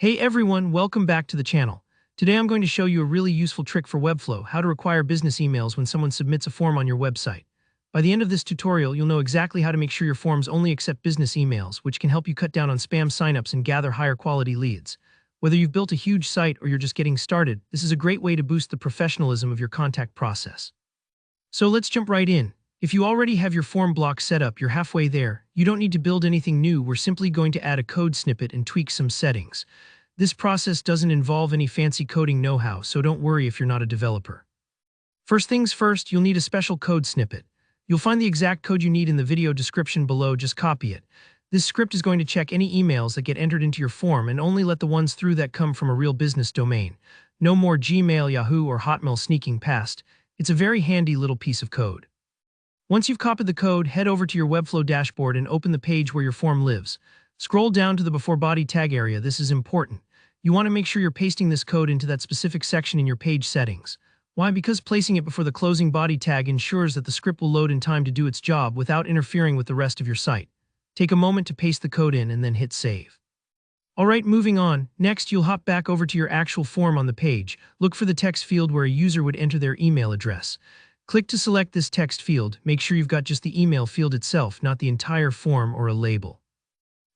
Hey everyone, welcome back to the channel. Today I'm going to show you a really useful trick for Webflow, how to require business emails when someone submits a form on your website. By the end of this tutorial, you'll know exactly how to make sure your forms only accept business emails, which can help you cut down on spam signups and gather higher quality leads. Whether you've built a huge site or you're just getting started, this is a great way to boost the professionalism of your contact process. So let's jump right in. If you already have your form block set up, you're halfway there. You don't need to build anything new. We're simply going to add a code snippet and tweak some settings. This process doesn't involve any fancy coding know-how, so don't worry if you're not a developer. First things first, you'll need a special code snippet. You'll find the exact code you need in the video description below, just copy it. This script is going to check any emails that get entered into your form and only let the ones through that come from a real business domain. No more Gmail, Yahoo, or Hotmail sneaking past. It's a very handy little piece of code. Once you've copied the code, head over to your Webflow dashboard and open the page where your form lives. Scroll down to the before body tag area. This is important. You want to make sure you're pasting this code into that specific section in your page settings. Why? Because placing it before the closing body tag ensures that the script will load in time to do its job without interfering with the rest of your site. Take a moment to paste the code in and then hit save. Alright, moving on. Next, you'll hop back over to your actual form on the page. Look for the text field where a user would enter their email address. Click to select this text field. Make sure you've got just the email field itself, not the entire form or a label.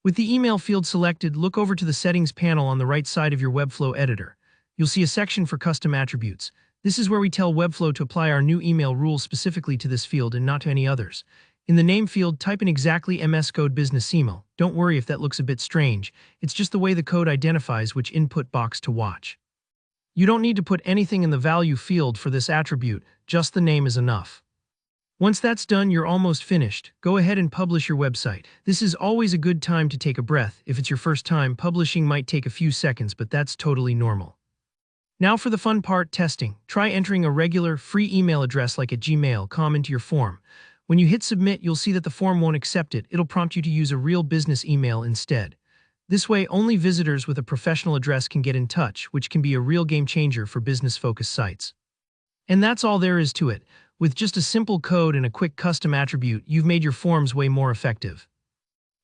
With the email field selected, look over to the settings panel on the right side of your Webflow editor. You'll see a section for custom attributes. This is where we tell Webflow to apply our new email rules specifically to this field and not to any others. In the name field, type in exactly MS Code Business Email. Don't worry if that looks a bit strange. It's just the way the code identifies which input box to watch. You don't need to put anything in the value field for this attribute, just the name is enough. Once that's done, you're almost finished. Go ahead and publish your website. This is always a good time to take a breath. If it's your first time, publishing might take a few seconds, but that's totally normal. Now for the fun part, testing. Try entering a regular, free email address like at gmail.com into your form. When you hit submit, you'll see that the form won't accept it. It'll prompt you to use a real business email instead. This way, only visitors with a professional address can get in touch, which can be a real game changer for business-focused sites. And that's all there is to it. With just a simple code and a quick custom attribute, you've made your forms way more effective.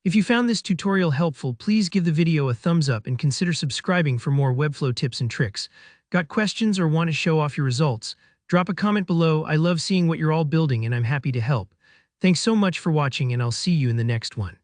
If you found this tutorial helpful, please give the video a thumbs up and consider subscribing for more Webflow tips and tricks. Got questions or want to show off your results? Drop a comment below. I love seeing what you're all building and I'm happy to help. Thanks so much for watching and I'll see you in the next one.